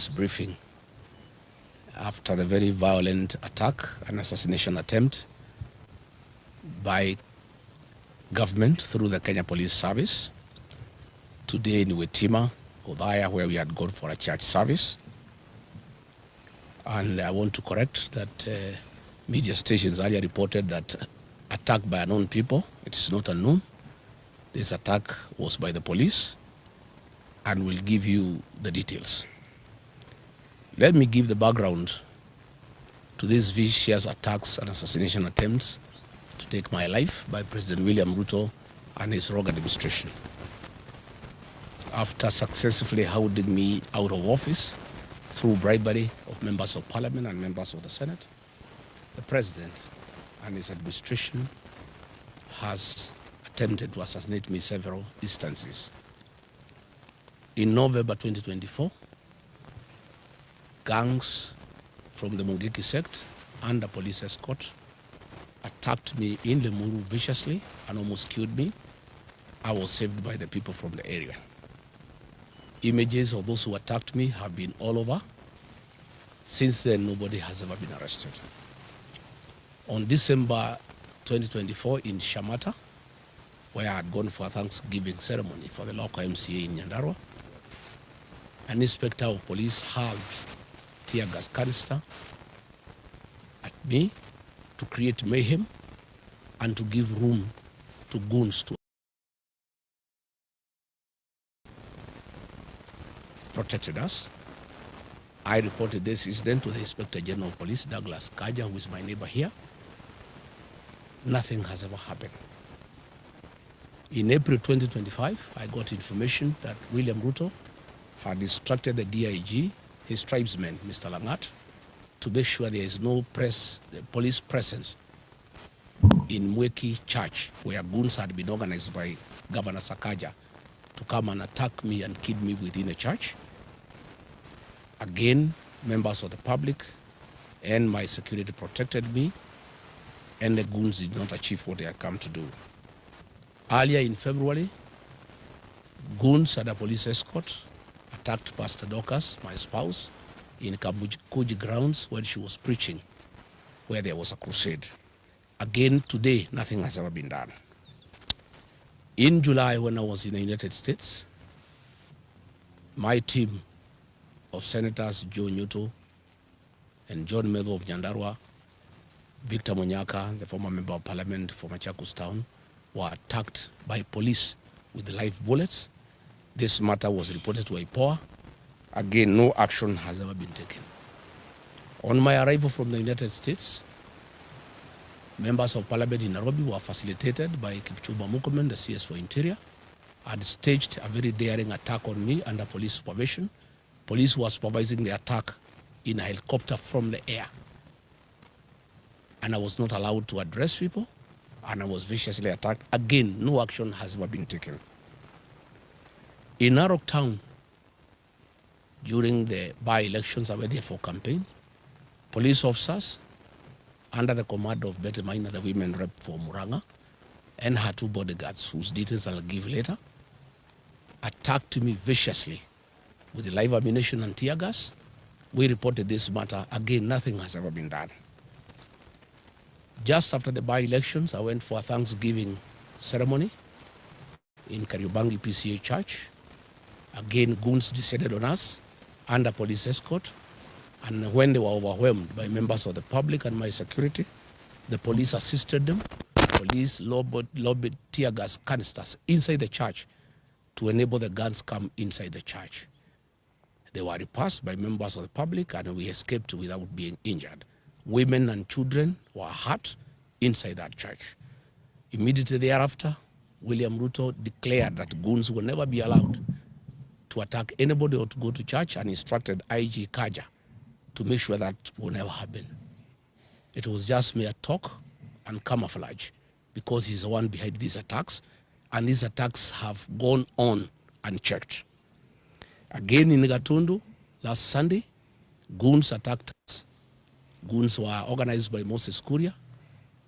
press briefing after the very violent attack and assassination attempt by government through the Kenya Police Service today in Wetima, Othaya, where we had gone for a church service. And I want to correct that media stations earlier reported that attack by unknown people. It is not unknown. This attack was by the police, and we'll give you the details. Let me give the background to these vicious attacks and assassination attempts to take my life by President William Ruto and his rogue administration. After successfully hounding me out of office through bribery of members of parliament and members of the Senate, the president and his administration has attempted to assassinate me several instances. In November 2024, gangs from the Mungiki sect under police escort attacked me in Lemuru viciously and almost killed me. I was saved by the people from the area. Images of those who attacked me have been all over. Since then, nobody has ever been arrested. On December 2024 in Shamata, where I had gone for a Thanksgiving ceremony for the local MCA in Nyandarua, an inspector of police hurled tear gas canister at me to create mayhem and to give room to goons to protected us. I reported this incident to the Inspector General of Police, Douglas Kaja, who is my neighbor here. Nothing has ever happened. In April 2025, I got information that William Ruto had instructed the DIG, his tribesman, Mr. Langat, to make sure there is no police presence in Mweki Church, where goons had been organized by Governor Sakaja to come and attack me and kill me within a church. Again, members of the public and my security protected me, and the goons did not achieve what they had come to do. Earlier in February, goons at a police escort attacked Pastor Dorcas, my spouse, in Kabuji grounds when she was preaching, where there was a crusade. Again, today, nothing has ever been done. In July, when I was in the United States, my team of Senators Joe Nyuto and John Medho of Nyandarua, Victor Monyaka, the former member of parliament for Machakos Town, were attacked by police with live bullets. This matter was reported to IPOA. Again, no action has ever been taken. On my arrival from the United States, members of parliament in Nairobi were facilitated by Kipchumba Murkomen, the CS for Interior, had staged a very daring attack on me under police supervision. Police were supervising the attack in a helicopter from the air. And I was not allowed to address people, and I was viciously attacked. Again, no action has ever been taken. In Narok Town, during the by-elections I went there for campaign, police officers, under the command of Betty Maina, the women rep for Muranga, and her two bodyguards, whose details I'll give later, attacked me viciously with the live ammunition and tear gas. We reported this matter. Again, nothing has ever been done. Just after the by-elections, I went for a Thanksgiving ceremony in Kariobangi PCA Church. Again, goons descended on us under police escort. And when they were overwhelmed by members of the public and my security, the police assisted them. Police lobbied tear gas canisters inside the church to enable the guns come inside the church. They were repulsed by members of the public, and we escaped without being injured. Women and children were hurt inside that church. Immediately thereafter, William Ruto declared that goons will never be allowed to attack anybody or to go to church, and instructed IG Kaja to make sure that will never happen. It was just mere talk and camouflage, because he's the one behind these attacks, and these attacks have gone on unchecked. Again in Gatundu, last Sunday, goons attacked us. Goons were organized by Moses Kuria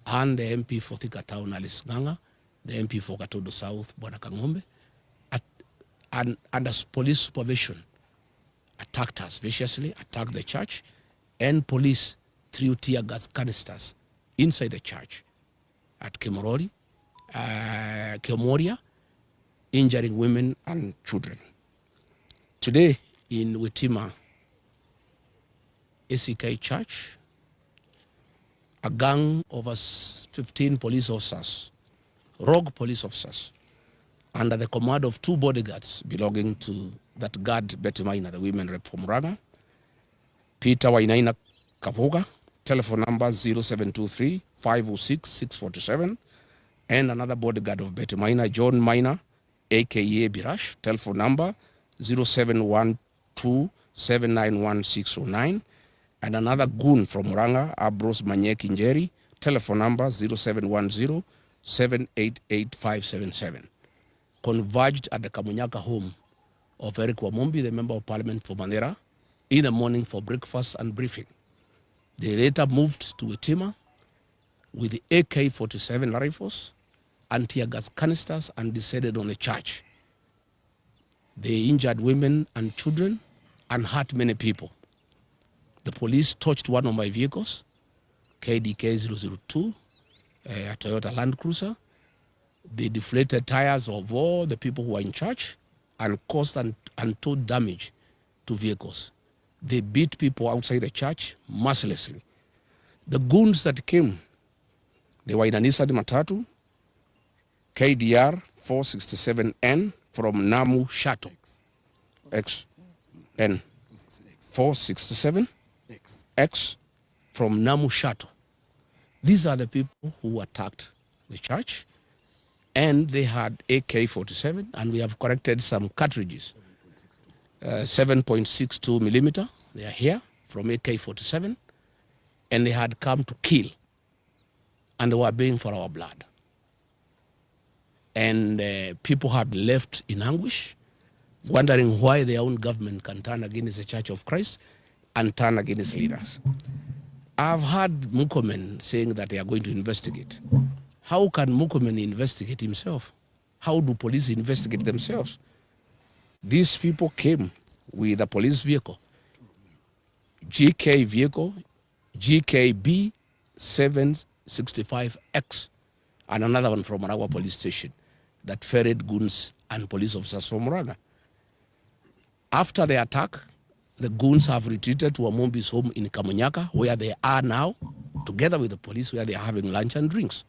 and the MP for Thika Town, Alice Nganga, the MP for Gatundu South, Bwana Kangombe, and under police supervision, attacked us viciously, attacked the church, and police threw tear gas canisters inside the church at Kemoria, injuring women and children. Today in Witima ACK Church, a gang of us 15 police officers, rogue police officers, under the command of 2 bodyguards belonging to that guard Betty Maina, the women rep from Raga, Peter Wainaina Kapuga, telephone number 0723-506-647, and another bodyguard of Betty Maina, John Maina, aka Birash, telephone number 0712-791-609, and another goon from Muranga, Abros Manyeki Njeri, telephone number 0710-788-577, converged at the Kamunyaka home of Eric Wamumbi, the member of parliament for Mandera, in the morning for breakfast and briefing. They later moved to Witima with the AK-47 rifles and tear gas canisters and descended on the church. They injured women and children and hurt many people. The police touched one of my vehicles, KDK 002, a Toyota Land Cruiser. They deflated tires of all the people who were in church and caused untold damage to vehicles. They beat people outside the church mercilessly. The goons that came, they were in a Nissan Matatu, KDR 467N from Namu Shato, XN 467X from Namu Shato. These are the people who attacked the church, and they had AK-47, and we have corrected some cartridges, 7.62 millimeter. They are here from AK-47, and they had come to kill, and they were baying for our blood. And people have left in anguish, wondering why their own government can turn against the Church of Christ and turn against leaders. I've heard Murkomen saying that they are going to investigate. How can Murkomen investigate himself? How do police investigate themselves? These people came with a police vehicle, GK vehicle, GKB 765X, and another one from Marawa police station that ferried goons and police officers from Muraga. After the attack, the goons have retreated to Amombi's home in Kamunyaka, where they are now, together with the police, where they are having lunch and drinks.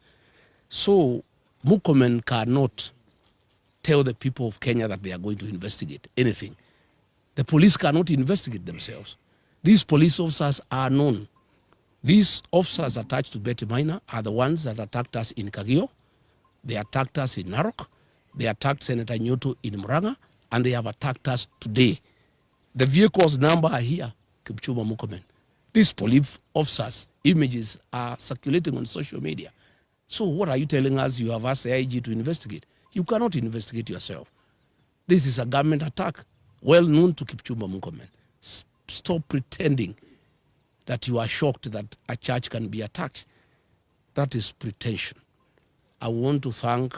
So Murkomen cannot tell the people of Kenya that they are going to investigate anything. The police cannot investigate themselves. These police officers are known. These officers attached to Betty Maina are the ones that attacked us in Kagio. They attacked us in Narok. They attacked Senator Nyoto in Muranga, and they have attacked us today. The vehicles number are here, Kipchumba Murkomen. These police officers' images are circulating on social media. So what are you telling us? You have asked the IG to investigate. You cannot investigate yourself. This is a government attack, well known to Kipchumba Murkomen. Stop pretending that you are shocked that a church can be attacked. That is pretension. I want to thank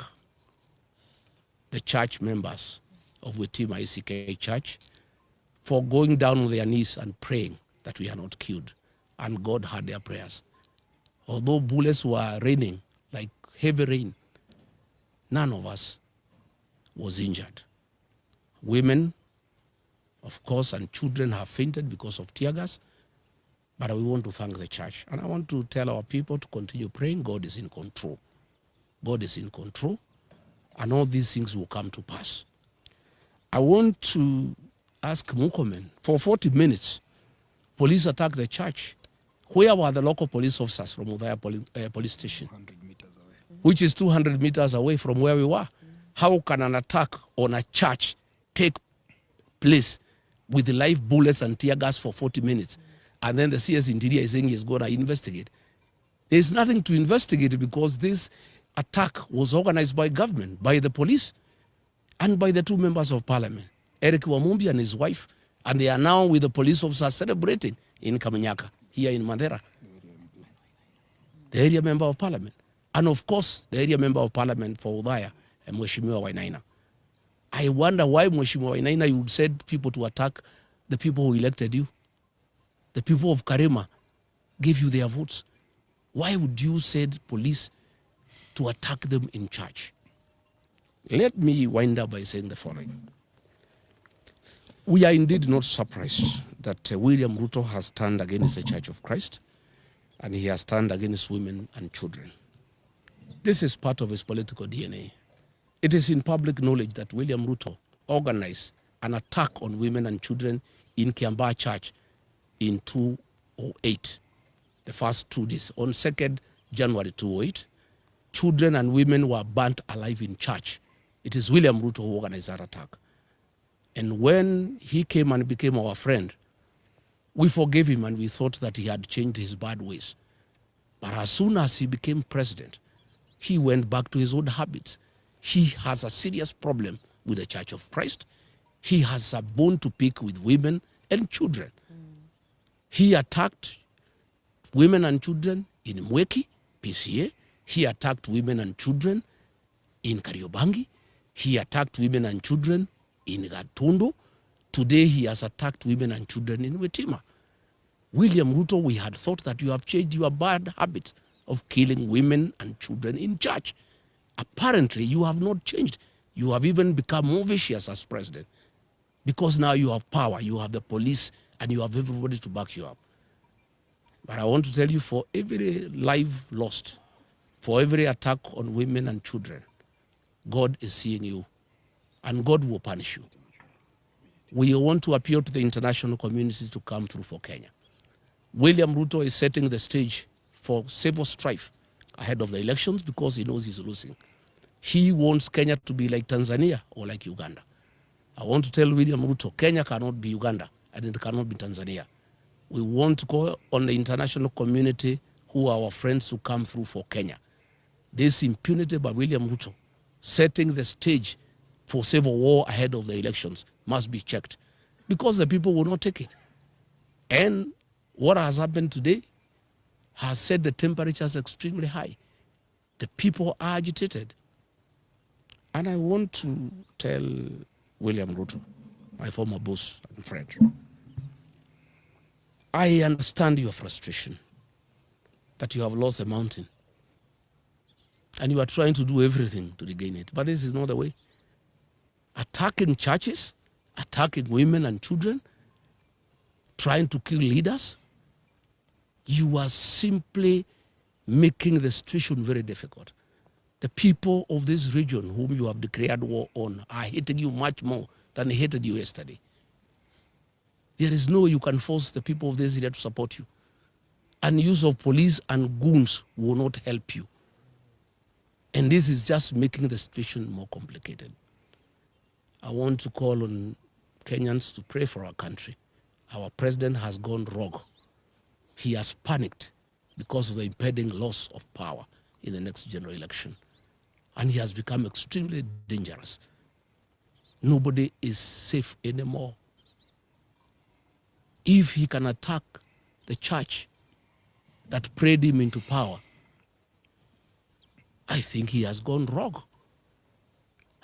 the church members of Witima ACK Church for going down on their knees and praying that we are not killed. And God heard their prayers. Although bullets were raining like heavy rain, none of us was injured. Women, of course, and children have fainted because of tear gas. But we want to thank the church. And I want to tell our people to continue praying. God is in control. God is in control. And all these things will come to pass. I want to ask Murkomen, for 40 minutes, police attacked the church. Where were the local police officers from Udaya police station? 200 meters away. Which is 200 meters away from where we were. How can an attack on a church take place with live bullets and tear gas for 40 minutes? And then the CS Interior is saying he's going to investigate. There's nothing to investigate because this attack was organized by government, by the police, and by the 2 members of parliament, Eric Wamumbi and his wife, and they are now with the police officers celebrating in Kamunyaka, here in Mandera. The area member of parliament. And of course, the area member of parliament for Udaya, Mheshimiwa Wainaina. I wonder why Mheshimiwa Wainaina, you would send people to attack the people who elected you. The people of Karema gave you their votes. Why would you send police to attack them in church? Let me wind up by saying the following. We are indeed not surprised that William Ruto has turned against the Church of Christ, and he has turned against women and children. This is part of his political DNA. It is in public knowledge that William Ruto organized an attack on women and children in Kiambaa Church in 2008, the first 2 days. On 2nd January 2008, children and women were burnt alive in church. It is William Ruto who organized that attack. And when he came and became our friend, we forgave him and we thought that he had changed his bad ways. But as soon as he became president, he went back to his old habits. He has a serious problem with the Church of Christ. He has a bone to pick with women and children. He attacked women and children in Mweki, PCA. He attacked women and children in Kariobangi. He attacked women and children in Gatundu. Today he has attacked women and children in Wetima. William Ruto, we had thought that you have changed your bad habit of killing women and children in church. Apparently you have not changed. You have even become more vicious as president, because now you have power, you have the police, and you have everybody to back you up. But I want to tell you, for every life lost, for every attack on women and children, God is seeing you, and God will punish you. We want to appeal to the international community to come through for Kenya. William Ruto is setting the stage for civil strife ahead of the elections because he knows he's losing. He wants Kenya to be like Tanzania or like Uganda. I want to tell William Ruto, Kenya cannot be Uganda and it cannot be Tanzania. We want to call on the international community who are our friends to come through for Kenya. This impunity by William Ruto, setting the stage for civil war ahead of the elections, must be checked because the people will not take it. And what has happened today has set the temperatures extremely high. The people are agitated. And I want to tell William Ruto, my former boss and friend, I understand your frustration that you have lost the mountain and you are trying to do everything to regain it. But this is not the way. Attacking churches, attacking women and children, trying to kill leaders, you are simply making the situation very difficult. The people of this region whom you have declared war on are hating you much more than they hated you yesterday. There is no way you can force the people of this area to support you. And use of police and goons will not help you. And this is just making the situation more complicated. I want to call on Kenyans to pray for our country. Our president has gone rogue. He has panicked because of the impending loss of power in the next general election. And he has become extremely dangerous. Nobody is safe anymore. If he can attack the church that prayed him into power, I think he has gone rogue.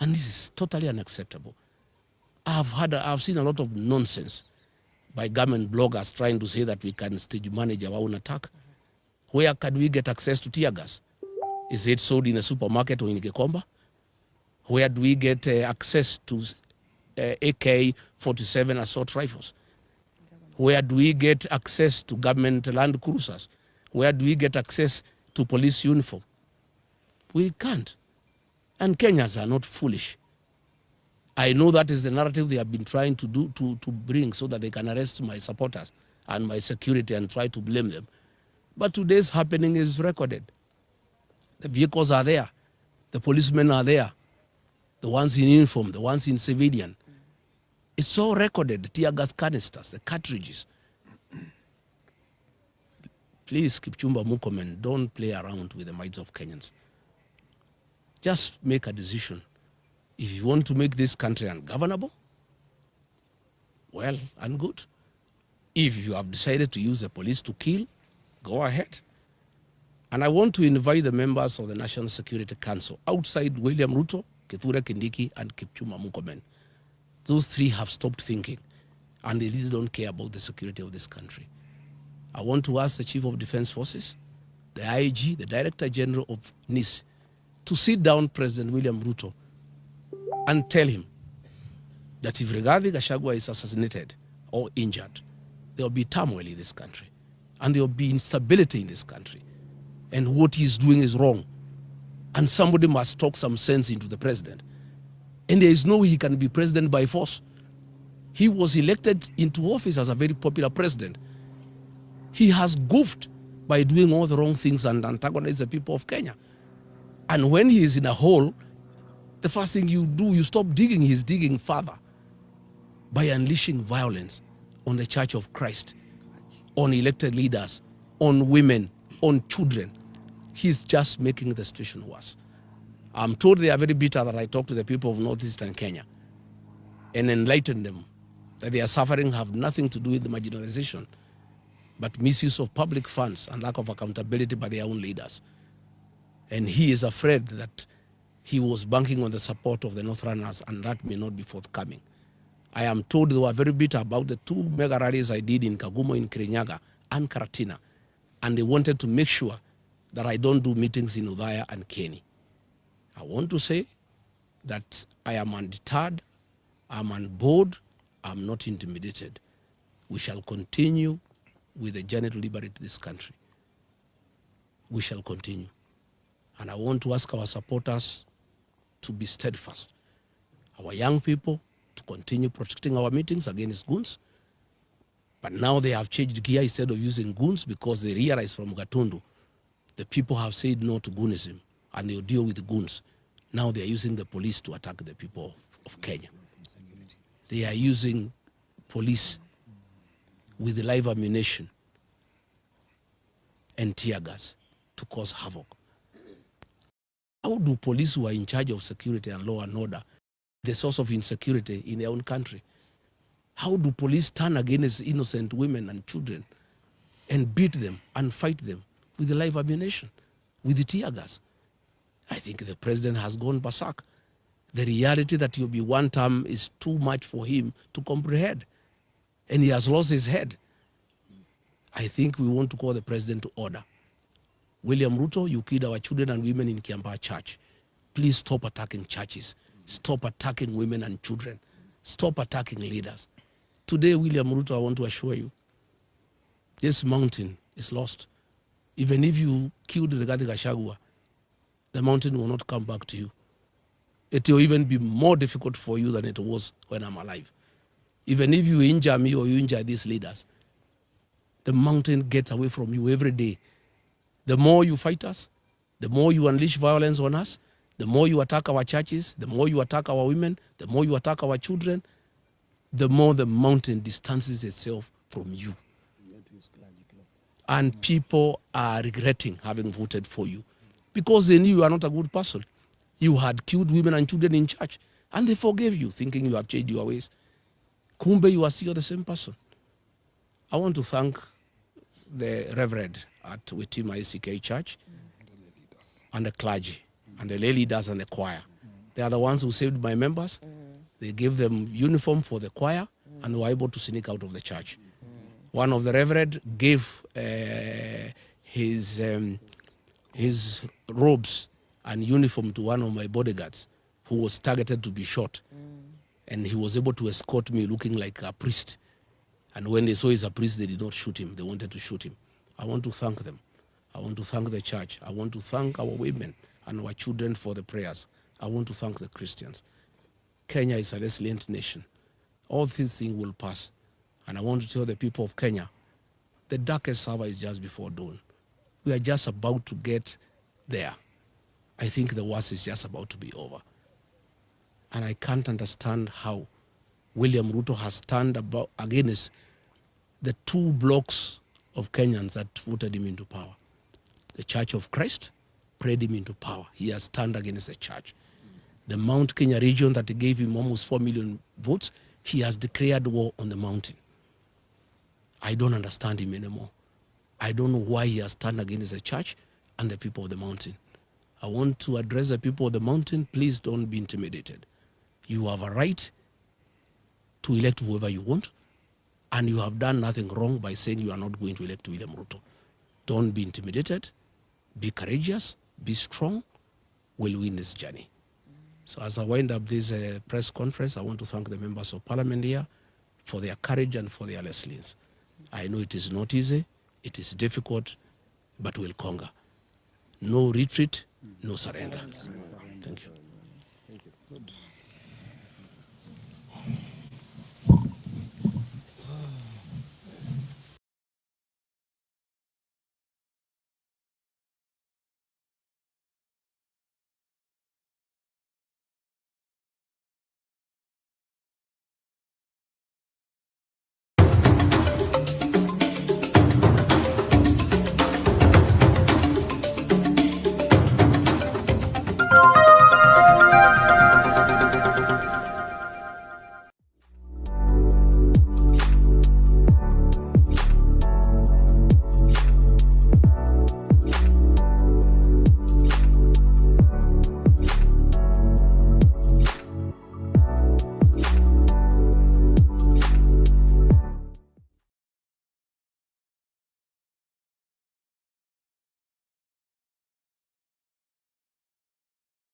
And this is totally unacceptable. I've seen a lot of nonsense by government bloggers trying to say that we can stage manage our own attack. Where can we get access to tear gas? Is it sold in a supermarket or in Gikomba? Where do we get access to AK-47 assault rifles? Where do we get access to government land cruisers? Where do we get access to police uniform? We can't. And Kenyans are not foolish. I know that is the narrative they have been trying to do to bring so that they can arrest my supporters and my security and try to blame them. But today's happening is recorded. The vehicles are there. The policemen are there. The ones in uniform, the ones in civilian. It's all recorded, the tear gas canisters, the cartridges. Please, Kipchumba Murkomen, don't play around with the minds of Kenyans. Just make a decision. If you want to make this country ungovernable, well and good. If you have decided to use the police to kill, go ahead. And I want to invite the members of the National Security Council outside William Ruto, Kithure Kindiki, and Kipchumba Murkomen. Those three have stopped thinking. and they really don't care about the security of this country. I want to ask the Chief of Defense Forces, the IG, the Director General of NIS, to sit down President William Ruto and tell him that if Rigathi Gachagua is assassinated or injured, there will be turmoil in this country, and there will be instability in this country, and what he's doing is wrong, and somebody must talk some sense into the president. And there is no way he can be president by force. He was elected into office as a very popular president. He has goofed by doing all the wrong things and antagonized the people of Kenya. And when he is in a hole, the first thing you do, you stop digging. He's digging further by unleashing violence on the Church of Christ, on elected leaders, on women, on children. He's just making the situation worse. I'm told they are very bitter that I talk to the people of northeastern Kenya and enlighten them that their suffering have nothing to do with the marginalization, but misuse of public funds and lack of accountability by their own leaders. And he is afraid that he was banking on the support of the Northerners, and that may not be forthcoming. I am told they were very bitter about the 2 mega rallies I did in Kagumo, in Kirinyaga, and Karatina, and they wanted to make sure that I don't do meetings in Udhaya and Kieni. I want to say that I am undeterred, I'm on board, I'm not intimidated. We shall continue with the journey to liberate this country. We shall continue. And I want to ask our supporters to be steadfast. Our young people to continue protecting our meetings against goons. But now they have changed gear. Instead of using goons, because they realize from Gatundu, the people have said no to goonism and they'll deal with the goons. Now they are using the police to attack the people of Kenya. They are using police with live ammunition and tear gas to cause havoc. How do police who are in charge of security and law and order the source of insecurity in their own country? How do police turn against innocent women and children and beat them and fight them with the live ammunition, with the tear gas? I think the president has gone berserk. The reality that he'll be one term is too much for him to comprehend, and he has lost his head. I think we want to call the president to order. William Ruto, you killed our children and women in Kiambaa Church. Please stop attacking churches. Stop attacking women and children. Stop attacking leaders. Today, William Ruto, I want to assure you, this mountain is lost. Even if you killed Rigathi Gachagua, the mountain will not come back to you. It will even be more difficult for you than it was when I'm alive. Even if you injure me or you injure these leaders, the mountain gets away from you every day. The more you fight us, the more you unleash violence on us, the more you attack our churches, the more you attack our women, the more you attack our children, the more the mountain distances itself from you. And people are regretting having voted for you because they knew you are not a good person. You had killed women and children in church, and they forgave you, thinking you have changed your ways. Kumbe, you are still the same person. I want to thank the Reverend at Witima ACK Church and the clergy and the lay leaders and the choir. They are the ones who saved my members. They gave them uniform for the choir and were able to sneak out of the church. One of the Reverend gave his robes and uniform to one of my bodyguards who was targeted to be shot. And he was able to escort me looking like a priest. And when they saw he's a priest, they did not shoot him. They wanted to shoot him. I want to thank them. I want to thank the church. I want to thank our women and our children for the prayers. I want to thank the Christians. Kenya is a resilient nation. All these things will pass. And I want to tell the people of Kenya, the darkest hour is just before dawn. We are just about to get there. I think the worst is just about to be over. And I can't understand how William Ruto has turned against the 2 blocks of Kenyans that voted him into power. The Church of Christ prayed him into power. He has turned against the church. The Mount Kenya region that gave him almost 4 million votes, he has declared war on the mountain. I don't understand him anymore. I don't know why he has turned against the church and the people of the mountain. I want to address the people of the mountain. Please don't be intimidated. You have a right to elect whoever you want. and you have done nothing wrong by saying you are not going to elect William Ruto. Don't be intimidated. Be courageous. Be strong. We'll win this journey. So as I wind up this press conference, I want to thank the members of parliament here for their courage and for their lessons. I know it is not easy. It is difficult, but we'll conquer. No retreat, no surrender. Thank you. Thank you. Good.